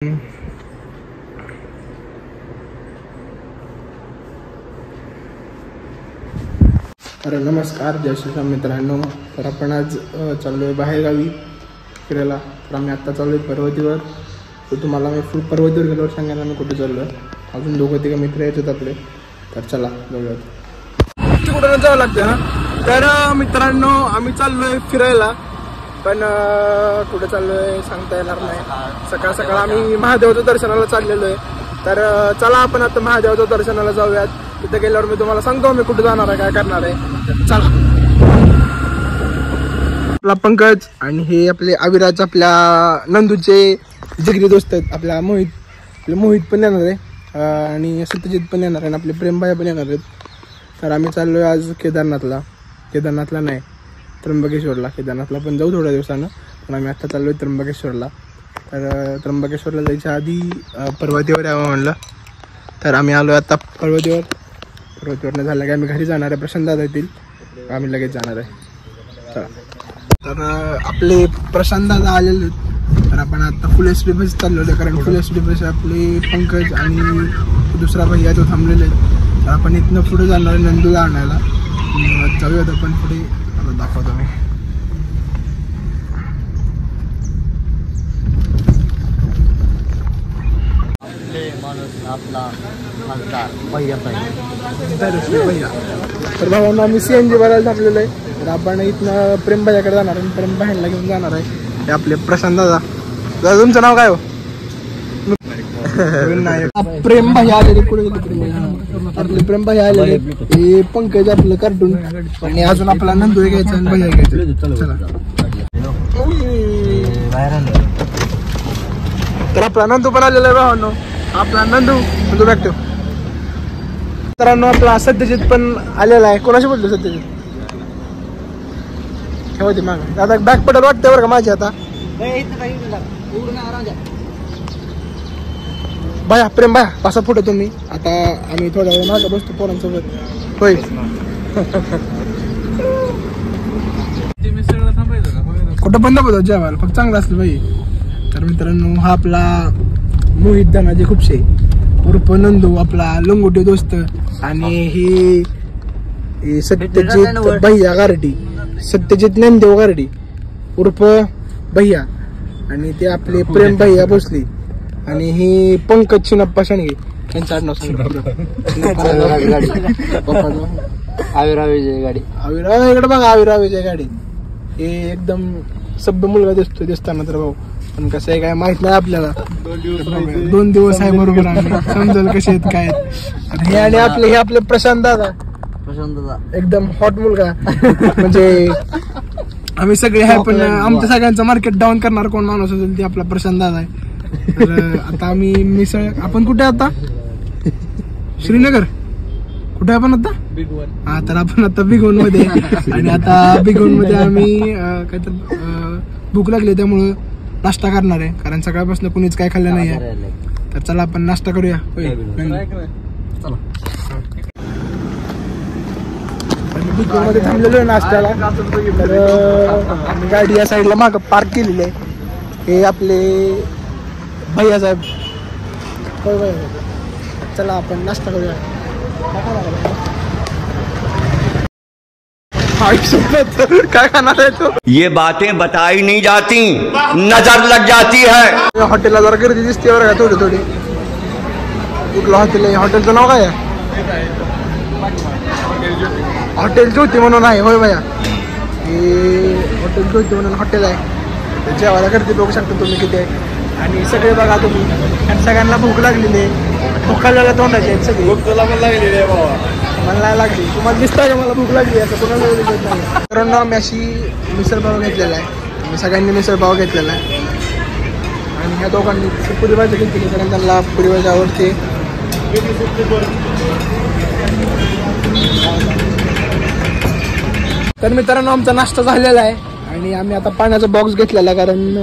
तर नमस्कार जय श्रीराम मित्रांनो. तर आपण आज चाललो आहे बाहेरगावी फिरायला. तर आम्ही आत्ता चाललो आहे पर्वतीवर. तर तुम्हाला मी फुल पर्वतीवर गेल्यावर सांगायला आम्ही कुठे चाललो आहे. अजून दोघं तिघं मित्र यायचे आपले. तर चला जाऊयात. कुठं जावं लागतं ना. तर मित्रांनो आम्ही चाललो आहे फिरायला, पण कुठे चाललो आहे सांगता येणार नाही. सकाळ सकाळ आम्ही महादेवाच्या दर्शनाला चाललेलो आहे. तर चला आपण आता महादेवाच्या दर्शनाला जाऊयात. तिथे गेल्यावर मी तुम्हाला सांगतो मी कुठे जाणार आहे, काय करणार आहे. चला. आपला पंकज आणि हे आपले अविराज, आपल्या नंदूचे जिगरी दोस्त आहेत. आपला मोहित पण येणार आहे आणि सत्यजित पण येणार आहे आणि आपले प्रेमभाई पण येणार आहेत. तर आम्ही चाललोय आज केदारनाथला नाही, त्र्यंबकेश्वरला. केदारनाथला पण जाऊ थोड्या दिवसानं, पण आम्ही आता चाललोय त्र्यंबकेश्वरला. तर त्र्यंबकेश्वरला जायच्या आधी पर्वतीवर यावं म्हणलं. तर आम्ही आलो आता पर्वतीवरनं झालं की आम्ही घरी जाणार आहे. प्रशांत दादा येतील, आम्ही लगेच जाणार आहे. चला. तर आपले प्रशांत दादा आलेले आहेत. तर आपण आता फुल एस डी बस चाललो आहे, कारण फुल एस डी बस आपले पंकज आणि दुसरा भैया तो थांबलेले आहेत. तर आपण इथनं पुढे जाणार आहे नंदूला आणायला. जाऊयात आपण पुढे, दाखवतो मी. तर भावांना आम्ही CNG भरायला थांबलेलो आहे. तर आपण इथनं प्रेमभाईकडे जाणार आहे, प्रेमभाईला घेऊन जाणार आहे. हे आपले प्रशांत दादा. तुमचं नाव काय हो? प्रेमभाई आलेले. कुठे आपले प्रेमभाई आलेले. हे पंकज आपलं कार्टून आणि अजून आपला नंदू घ्यायचा आणि भैया घ्यायचं. चला. तर आपला नंदू पण आलेला आहे भावांनो. आपला नंदू बॅक्टिव्ह. मित्रांनो आपला सत्यजित पण आलेला आहे. कोणाशी बोलतो सत्यजित? ठेवते माग दादा, बॅक पडल वाटतं बरं का माझी. आता बाया प्रेम बाया पासा फुटो तुम्ही. आता आम्ही थोड्या वेळ मागं बसतो पोरांसोबत. होय. कुठं पण नको जेवायला, फक्त चांगलं असलं पाहिजे. तर मित्रांनो हा आपला मोहित धनाजी खुपशे उर्फ नंदू, आपला लंगोटी दोस्त. आणि ही सत्यजित भैया गारडी, सत्यजित ज्ञानदेव गारडी उर्फ भैया. आणि ते आपले प्रेम भैया भोसले. आणि ही पंकज चिनप्पा शानगे, त्यांचं आडनाव सांगितलं. इकडे बघा आविरावीची गाडी. हे एकदम सभ्य मुलगा दिसताना तर भाऊ, पण कसं आहे काय माहित नाही आपल्याला. 2 दिवस आहे बरोबर, समजेल कसे आहेत काय. हे आणि हे आपले प्रशांत दादा एकदम हॉट मुलगा. म्हणजे आम्ही सगळे आहे, पण आमच्या सगळ्यांचं मार्केट डाऊन करणार कोण माणूस असेल ते आपला प्रशांत दादा आहे. तर आता आम्ही मिसळ, आपण कुठे आता? श्रीनगर. कुठे आपण आता? हा, तर आपण आता बिग वन मध्ये. आणि आता बिग वन मध्ये आम्ही काय तर भूक लागली त्यामुळं नाश्ता करणार आहे, कारण सकाळपासून कुणीच काय खाल्लं नाही आहे. तर चला आपण नाश्ता करूया. चला. बिग वन मध्ये थांबलेलो आहे नाश्त्याला. तर आम्ही गाडी या साईडला मागं पार्क केलेली आहे. हे आपले भैया साहेब. चला आपण नाश्ता करूया. काय खाणार आहे तो? ये बातें बताई नहीं जाती, नजर लग जाती है. हॉटेलला जरा गर्दी दिसते बरं का थोडी. कुठलं हॉटेल आहे? हॉटेलचं नाव काय आहे? हॉटेल ज्योती म्हणून आहे. होय भैया, हे हॉटेल ज्योती म्हणून हॉटेल आहे. जेवायला गर्दी बघू शकता तुम्ही किती आहे. आणि सगळे बघा तुम्ही, आणि सगळ्यांना भूक लागलेली आहे. भूकाला तोंडाचे आहेत सगळे. मला लागली, तुम्हाला दिसतं का मला भूक लागली? असं कोणाला दिसत नाही. कारण आम्ही अशी मिसळपाव घेतलेला आहे. आम्ही सगळ्यांनी मिसळपाव घेतलेला आहे. आणि ह्या दोघांनी पुरी भाजी घेतली, कारण त्यांना पुरी भाजी आवडते. तर मित्रांनो आमचा नाश्ता झालेला आहे आणि आम्ही आता पाण्याचा बॉक्स घेतलेला, कारण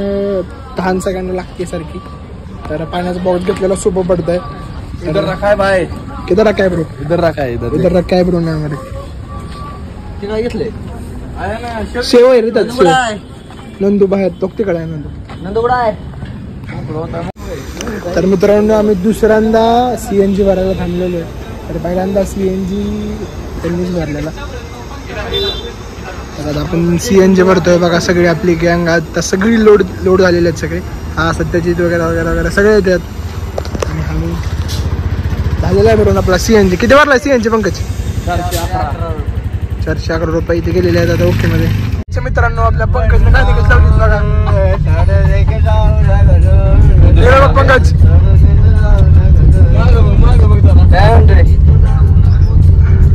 तहान सगळ्यांना लागते सारखी. तर पाण्याचा बॉक्स घेतलेला सोपं पडतंय. इधर रखा है भाई. किधर रखा है ब्रो? इधर रखा है. इधर रखा है ब्रो. नाही मध्ये ते काय घेतले? शेव आहे रे त्यात. नंदू बाहेर तो तिकडे आहे. नंदू कुठं आहे? तर मित्रांनो आम्ही दुसऱ्यांदा CNG भरायला थांबलेलो आहे. तर पहिल्यांदा CNG त्यांनीच भरलेला. तर आता आपण CNG भरतोय बघा. सगळी आपली गँग आता सगळी लोड झालेली आहेत सगळे. हा सत्यजित वगैरे वगैरे वगैरे सगळे येतात. आणि आम्ही झालेला आहे भरून आपला CNG. किती भरला CNG पंकज? 411 रुपये इथे गेलेले आहेत आता ओके मध्ये. मित्रांनो आपल्या पंकजने गाणी कसं लावलीत बघा. पंकज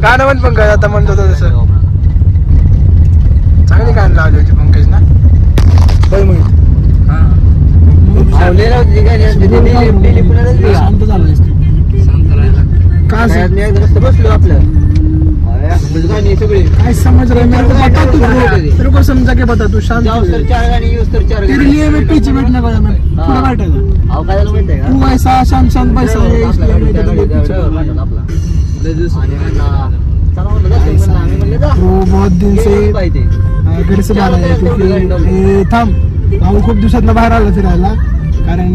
गाणं म्हण पंकज. आता म्हणतो तसं चांगली गाणं लावली होती पंकज ना. बघ मग बसलो आपलं काय समझ रहे मेरे को बता तू तेरे को समझा के बता तू शांत तेरे लिए मैं पीछे बैठने वाला मैं पूरा बैठेगा तू ऐसा शांत शांत पैसा है इसलिए मैं तेरे लिए पीछे वो बहुत दिन से घर से बाहेर आहे क्योंकि थांब भाऊ खूप दिवसात बाहेर आला फिरायला कारण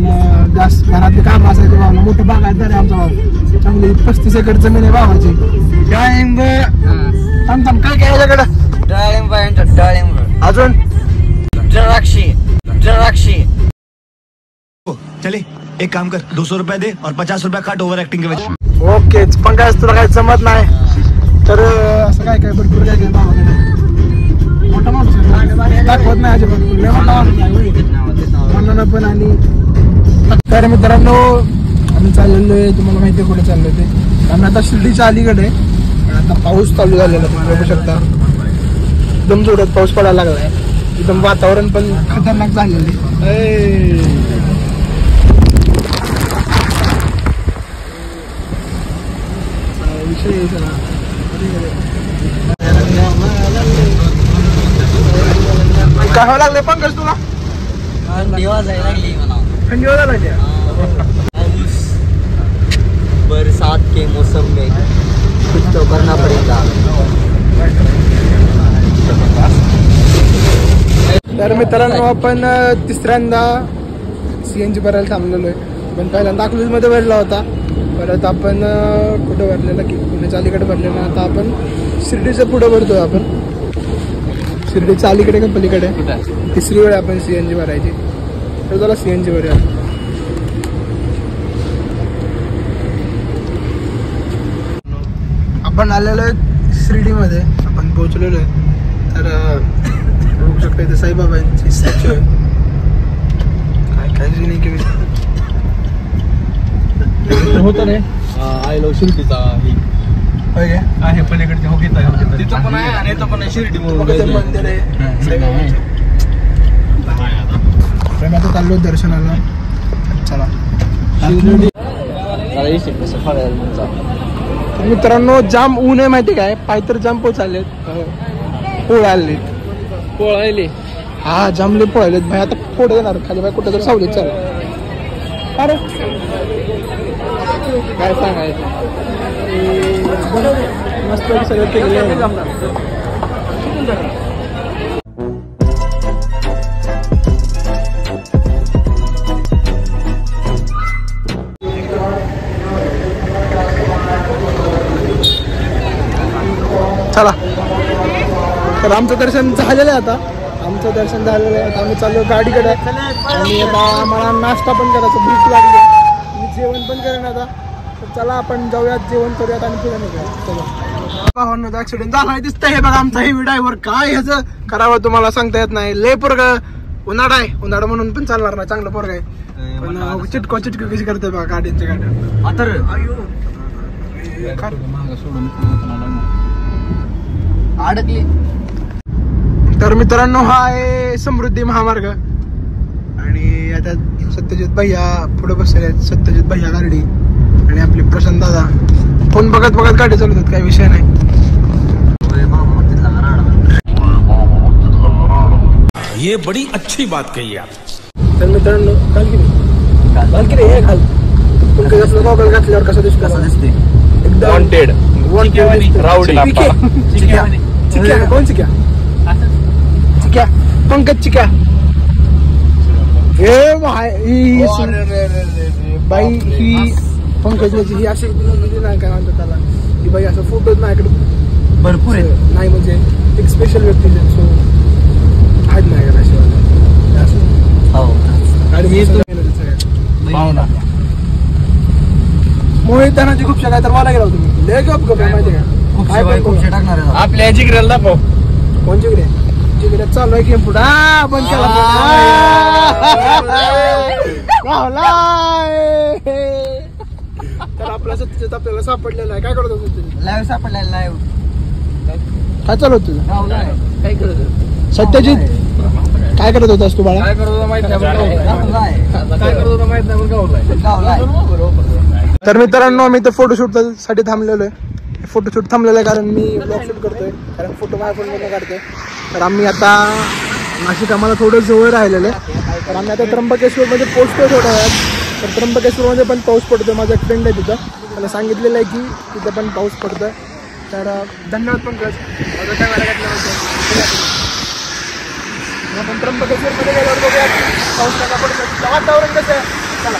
जास्त घरातले काम असायचे. भावला मोठं बागायतदार आहे आमचा भाऊ. चांगली 35 एकर जमीन आहे भावाची. डाळिंब थांब थांब काय काय याच्याकडं डाळिंब अजून द्राक्षी. चले एक काम कर 200 रुपये दे और 50 रुपये काट ओव्हर ऍक्टिंग के वजह. ओके पंकज तुला काय जमत नाही तर असं काय काय भरपूर काय काय भावाकडे मोठा माणूस दाखवत नाही अजिबात म्हणून पण. आणि तर मित्रांनो आम्ही चाललेलो आहे. तुम्हाला माहिती आहे कुठे चाललो ते. आम्ही आता शिर्डीच्या अलीकडे आता पाऊस चालू झालेला तुम्ही बघू शकता. एकदम जोरात पाऊस पडायला लागलाय. एकदम वातावरण पण खतरनाक झालेलं विषय काय लागले पंकज तुला? थंडी वाजायला लागली. बरसात के मौसम में कुछ तो करना पड़ेगा. तर मित्रांनो आपण तिसऱ्यांदा CNG भरायला थांबलेलो आहे. पण पहिल्यांदा अकलूजमध्ये भरला होता. परत आपण कुठं भरलेला की पुण्याच्या अलीकडे भरलेला. आता आपण शिर्डीच्या पुढं भरतोय. आपण शिर्डीच्या अलीकडे का पलीकडे तिसरी वेळ आपण CNG भरायची. तर त्याला CNG भरूया. आपण आलेलो आहे शिर्डीमध्ये. आपण पोहोचलेलो आहे. तर बघू शकता इथे साईबाबांची स्टॅच्यू आहे. काय काय नाही की होतं रे आय लव्ह शिर्डीचा आहे पलीकडच्या हो घेता तिथं पण आहे आणि इथं पण आहे शिर्डी मंदिर आहे साईबाबांचं. आता चाललो दर्शनाला. चला मित्रांनो जाम ऊन आहे माहिती काय. पाय तर जाम पोचालेत. पोळाले हा जामले पोळालेत भाई. आता पुढे येणार खाली बाय कुठं तर सावलीत चाल. अरे काय सांगायचं मस्त सगळं केलेलं आहे. चला तर आमचं दर्शन झालेलं आहे. आता आमचं दर्शन झालेलं आहे. आता आम्ही चाललो गाडीकडे. आणि आता आम्हाला नाश्ता पण करायचा. भूक लागली. मी जेवण पण करेन आता. तर चला आपण जाऊयात जेवण करूयात आणि पुढे निघूया. चला भावांनो ऍक्सिडेंट झाला दिसतंय. हे बघा आमचा हेवी ड्रायव्हर. काय ह्याचं करावं तुम्हाला सांगता येत नाही. लय पोरग उन्हाळा आहे. उन्हाळा म्हणून पण चालणार नाही. चांगलं पोरग आहे पण चिटको कशी करते बघा गाडीच्या गाड्या. अडकली. तर मित्रांनो हा आहे समृद्धी महामार्ग. आणि आता सत्यजित भैया पुढे बसले. सत्यजित भैया गाडी आणि आपले प्रशांत दादा फोन बघत बघत गाडी चालवतात. काही विषय नाही. ये बड़ी अच्छी बात कही आप. तर मित्रांनो घाल की रे हे घाल. तुमचं कसं मोबाईल घातल्यावर कसं दिसते एकदम वॉन्टेड राउडी. चिक्या कोण चिक्या? चिक्या पंकज चिक्या. हे भाई बाई ही पंकजची ही अशी नाही काय म्हणतात त्याला ही बाई असं फोटोज माझ्याकडे भरपूर आहे. नाही म्हणजे एक स्पेशल व्यक्ती सो आहेत नाही का अशी मोहित तानाजी खूप काय तर मला गेला तुम्ही लय गप गप माहिती का टाकणार आपल्या जिगऱ्याला दाखव. कोण जिगरे जिगरे चालू आहे गेम पुढे बंद केला तर आपला सत्यजित आपल्याला सापडलेला आहे. काय करत होतो तुम्ही? लाईव्ह सापडलेला लाईव्ह. काय चालू होत तुझं? काय करत सत्यजित काय करत होतास तू बाळा? काय करत होता माहित नाही काय करत होता माहित नाही पण गावलाय. तर मित्रांनो आम्ही इथं फोटोशूट साठी थांबलेलो आहे. फोटोशूट थांबलेलं आहे कारण मी ब्लॉग शूट करतोय कारण फोटो माझ्या फोनमधून काढतोय. तर आम्ही आता नाशिक आम्हाला थोडं जवळ राहिलेलं आहे. तर आम्ही आता त्र्यंबकेश्वरमध्ये पोहोचतोय थोड्या वेळात. तर त्र्यंबकेश्वरमध्ये पण पाऊस पडतोय. माझा एक फ्रेंड आहे तिथं मला सांगितलेलं आहे की तिथं पण पाऊस पडतोय. तर धन्यवाद पंकज माझं काय मला आपण त्र्यंबकेश्वरमध्ये गेल्यावर बघूया पाऊस कसा पडतो वातावरण कसं आहे. चला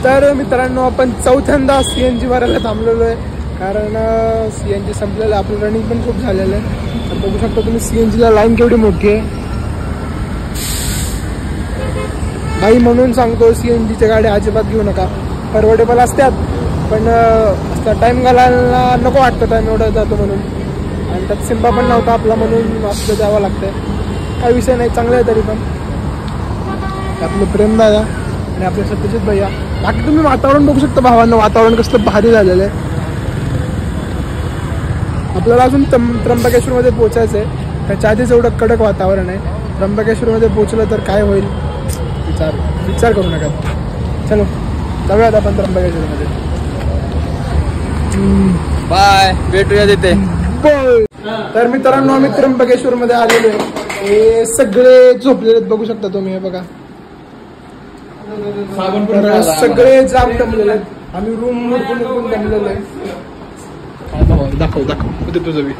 तर मित्रांनो आपण चौथ्यांदा CNG भरायला थांबलेलो आहे कारण CNG संपलेलं आहे. आपलं रनिंग पण खूप झालेलं आहे. तर बघू शकता तुम्ही CNG ला लाईन केवढी मोठी आहे. बाई म्हणून सांगतो CNG च्या गाड्या अजिबात घेऊ नका. परवडेबल असतात पण टाइम घालायला नको वाटतं. टाइम एवढा जातो म्हणून आणि त्यात सिम्बा पण नव्हता आपला म्हणून असं द्यावं लागतंय. काही विषय नाही चांगलं आहे. तरी पण आपलं प्रेम दादा आणि आपले सत्यजित भैया. बाकी तुम्ही वातावरण बघू शकता भावांना वातावरण कसलं भारी झालेलं आहे. आपल्याला अजून त्र्यंबकेश्वरमध्ये पोचायचं आहे. त्याच्या आधीच एवढं कडक वातावरण आहे. त्र्यंबकेश्वरमध्ये पोचलं तर काय होईल विचार करू नका. चलो जाऊयात आपण त्र्यंबकेश्वरमध्ये. बाय भेटूया तिथे. तर मित्रांनो आम्ही त्र्यंबकेश्वरमध्ये आलेलो आहे. हे सगळे झोपलेले बघू शकता तुम्ही. हे बघा तर सगळे जाम दमलेले आहेत. आम्ही रूम उडकून दमलेलो आहे. दाखव तुझं बी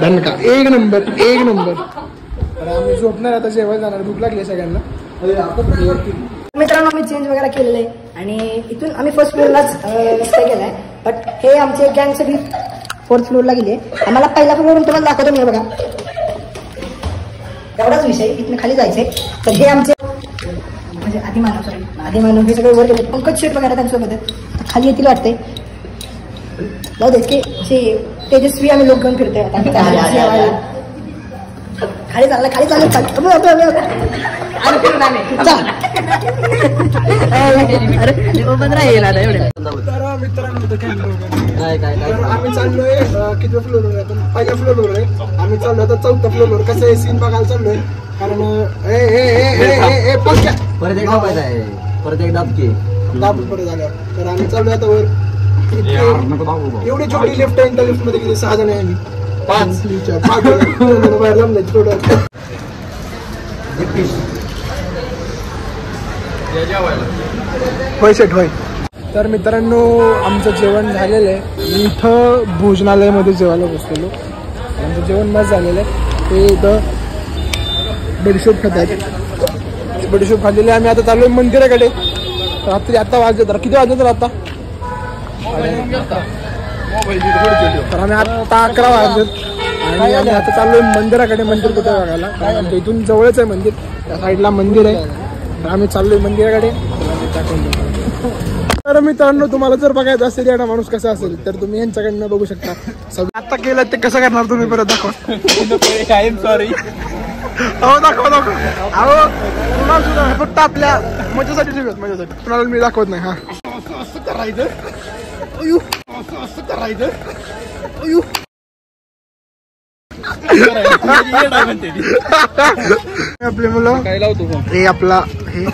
धनका एक नंबर. तर आम्ही झोपणार आता जेवायला जाणार. भूक लागली सगळ्यांना. मित्रांनो आम्ही चेंज वगैरे केलेलं आहे आणि इथून आम्ही फर्स्ट फ्लोअरलाच स्टे केलाय. बट हे आमचे गँग सगळी 4th फ्लोअरला गेली आहे. आम्हाला पहिला फ्लोअर तुम्हाला दाखवतो मी. बघा एवढाच विषय इथून खाली जायचंय. तर हे आमचे म्हणजे आदिमानव हे सगळे वर गेले. पंकज शेट वगैरे त्यांच्यासोबत खाली येतील वाटते. जाऊ दे की असे तेजस्वी आम्ही लोक घेऊन फिरतोय आता. खाली चाललं तर मित्रांनो आम्ही चाललोय किती फ्लोअरवर आहे. आपण पहिल्या फ्लोअरवर आहे. आम्ही चाललोय आता 4थ्या फ्लोअरवर. कसं आहे सीन बघायला चाललोय कारण परत एक दाबायचं आहे. परत एक दाब परत झाल्यावर. तर आम्ही चाललोय आता वर. एवढी छोटी लिफ्ट आहे. त्या लिफ्ट मध्ये किती 6 जण आहे आम्ही. 5 बाहेर जमले थोडं. होय सेट होय. तर मित्रांनो आमचं जेवण झालेलं आहे. मी इथं भोजनालयामध्ये जेवायला बसलेलो. आमचं जेवण मस्त झालेलं आहे. ते इथं बडीशोप खातात. बडीशोप खाल्लेली. आम्ही आता चाललोय मंदिराकडे. रात्री आता वाजले किती वाजले तर आता तर आम्ही आता 11 वाजलेत आणि आम्ही आता चाललोय मंदिराकडे. मंदिर कुठे बघायला कारण इथून जवळच आहे मंदिर. त्या साईडला मंदिर आहे. तर आम्ही चाललोय मंदिराकडे. तर मित्रांनो तुम्हाला जर बघायचं असेल या माणूस कसा असेल तर तुम्ही यांच्याकडनं बघू शकता. सगळं आता केलं ते कसं करणार तुम्ही परत दाखवा. सॉरी दाखवा अहो कुणाला सुद्धा फक्त आपल्या मजासाठी ठेवत. माझ्यासाठी कुणाला मी दाखवत नाही. हा असं करायचं आपले मुलं काय लावतो हे आपला हे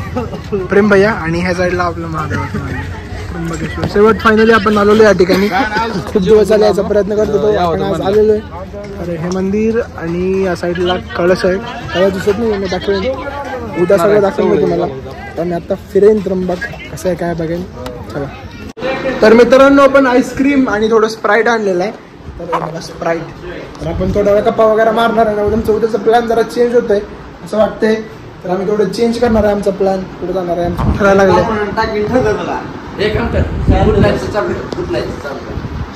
प्रेम भैया आणि ह्या साईडला आपलं महादेव. त्र्यंबकेश्वर शेवट फायनली आपण आलेलो या ठिकाणी. खूप दिवस झाले याचा प्रयत्न करत होतो, आपण आज आलेलो आहे. तर हे मंदिर आणि या साईडला कळस आहे. कळस दिसत नाही, मी दाखवेन उद्या सगळं दाखवेन तुम्हाला. तर मी आता फिरेन त्र्यंबक कसं आहे काय बघेन. चला. तर मित्रांनो आपण आईस्क्रीम आणि थोडं स्प्राईट आणलेलं आहे. तर मला स्प्राईट, तर आपण थोडा वेळ गप्पा वगैरे मारणार आहे. उद्याचा उद्याचा प्लॅन जरा चेंज होतोय असं वाटतंय. तर आम्ही थोडं चेंज करणार आहे आमचा प्लॅन. कुठे जाणार आहे आमचं ठरायला लागलं.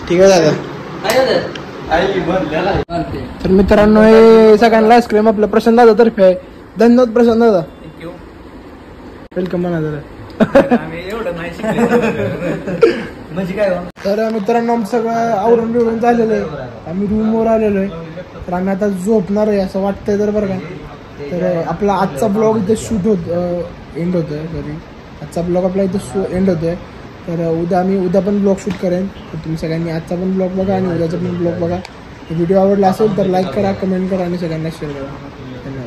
ठीक आहे दादा. तर मित्रांनो हे सगळ्यांना आईस्क्रीम आपलं प्रशांत दादा तर्फे आहे. धन्यवाद प्रशांत दादा. वेलकम म्हणा दादा. तर मित्रांनो आमचं सगळं आवरून बिवरून झालेलं आहे. आम्ही रूमवर आलेलो आहे. तर आम्ही आता झोपणार आहे असं वाटतंय. तर बरं का, तर आपला आजचा ब्लॉग इथे शूट एंड होतोय. सॉरी, आजचा ब्लॉग आपला इथे एंड होतोय. तर उद्या पण ब्लॉग शूट करेन. तर तुम्ही सगळ्यांनी आजचा पण ब्लॉग बघा आणि उद्याचा पण ब्लॉग बघा. व्हिडिओ आवडला असेल तर लाईक करा, कमेंट करा आणि सगळ्यांना शेअर करा.